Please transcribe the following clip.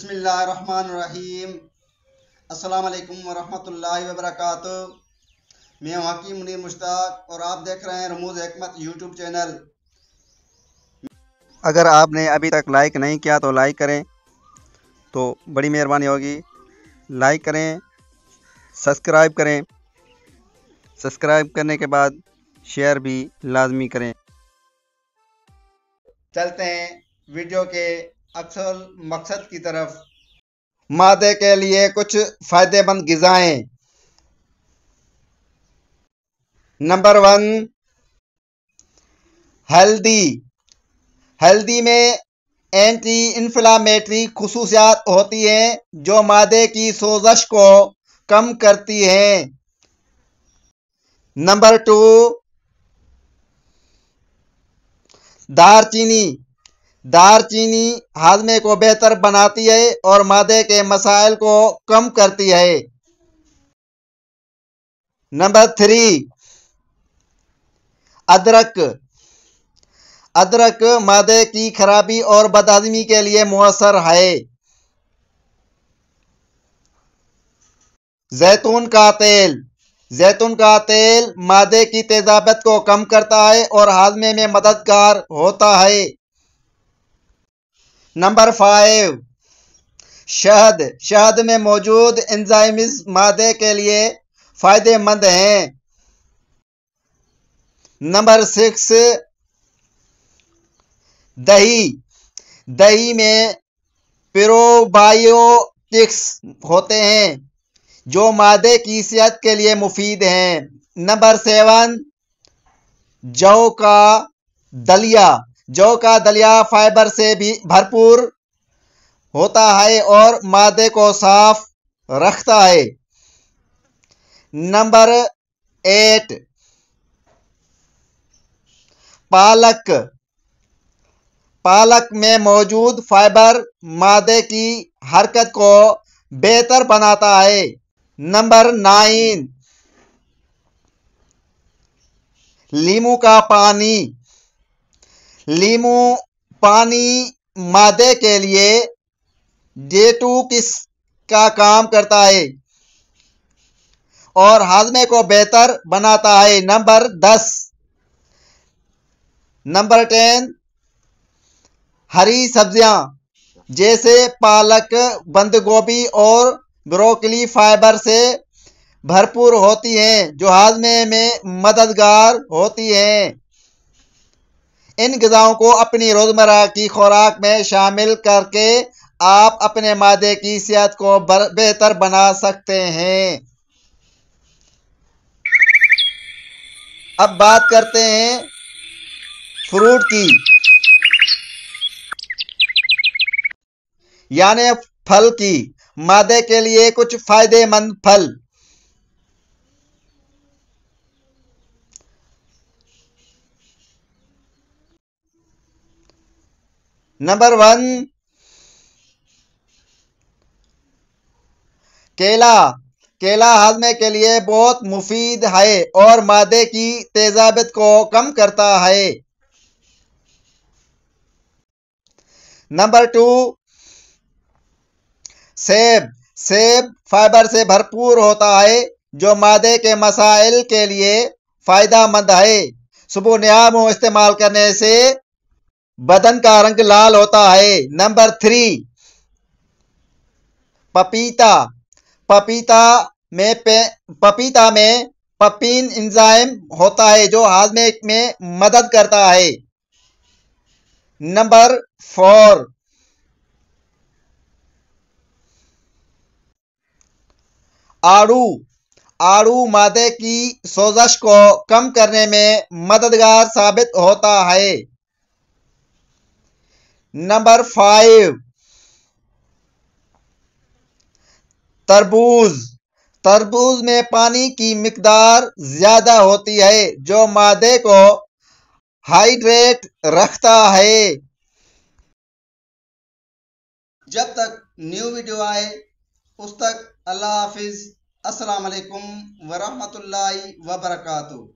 बिस्मिल्लाहिर्रहमानिर्रहीम। अस्सलाम वालेकुम वरहमतुल्लाहि वबरकातुह। मैं हकीम मुनीर मुश्ताक और आप देख रहे हैं रमूज़ हिकमत यूट्यूब चैनल। अगर आपने अभी तक लाइक नहीं किया तो लाइक करें, तो बड़ी मेहरबानी होगी। लाइक करें, सब्सक्राइब करें। सब्सक्राइब करने के बाद शेयर भी लाजमी करें। चलते हैं वीडियो के असल मकसद की तरफ। मादे के लिए कुछ फ़ायदेमंद ग़िज़ाएँ। नंबर 1, हल्दी। हल्दी में एंटी इन्फ्लामेटरी खुसूसियात होती हैं जो मादे की सोजश को कम करती हैं। नंबर 2, दारचीनी। दारचीनी हाजमे को बेहतर बनाती है और मादे के मसाइल को कम करती है। नंबर 3, अदरक। अदरक मादे की खराबी और बदहजमी के लिए मुअस्सर है। जैतून का तेल। जैतून का तेल मादे की तेजाबत को कम करता है और हाजमे में मददगार होता है। नंबर 5, शहद। शहद में मौजूद एंजाइम्स मादे के लिए फायदेमंद हैं। नंबर 6, दही। दही में प्रोबायोटिक्स होते हैं जो मादे की सेहत के लिए मुफीद हैं। नंबर 7, जौ का दलिया। जौ का दलिया फाइबर से भी भरपूर होता है और मादे को साफ रखता है। नंबर 8, पालक। पालक में मौजूद फाइबर मादे की हरकत को बेहतर बनाता है। नंबर 9, लीमू का पानी। लीमू पानी मादे के लिए डेटॉक्स का काम करता है और हाजमे को बेहतर बनाता है। नंबर 10, नंबर 10, हरी सब्जियां जैसे पालक, बंद गोभी और ब्रोकली फाइबर से भरपूर होती हैं जो हाजमे में मददगार होती हैं। इन ग़िज़ाओं को अपनी रोज़मर्रा की खुराक में शामिल करके आप अपने मादे की सेहत को बेहतर बना सकते हैं। अब बात करते हैं फ्रूट की, यानी फल की। मादे के लिए कुछ फायदेमंद फल। नंबर 1, केला। केला हाजमे के लिए बहुत मुफीद है और मादे की तेजाबत को कम करता है। नंबर 2, सेब। सेब फाइबर से भरपूर होता है जो मादे के मसाइल के लिए फायदेमंद है। सुबह नियामों इस्तेमाल करने से बदन का रंग लाल होता है। नंबर 3, पपीता। पपीता पपीता में पपीन एंजाइम होता है जो हाजमे में मदद करता है। नंबर 4, आड़ू। आड़ू मादे की सोजश को कम करने में मददगार साबित होता है। नंबर 5, तरबूज। तरबूज में पानी की मिकदार ज्यादा होती है जो मादे को हाइड्रेट रखता है। जब तक न्यू वीडियो आए उस तक अल्लाह हाफिज। अस्सलाम वालेकुम वरहमतुल्लाहि वबरकातुह।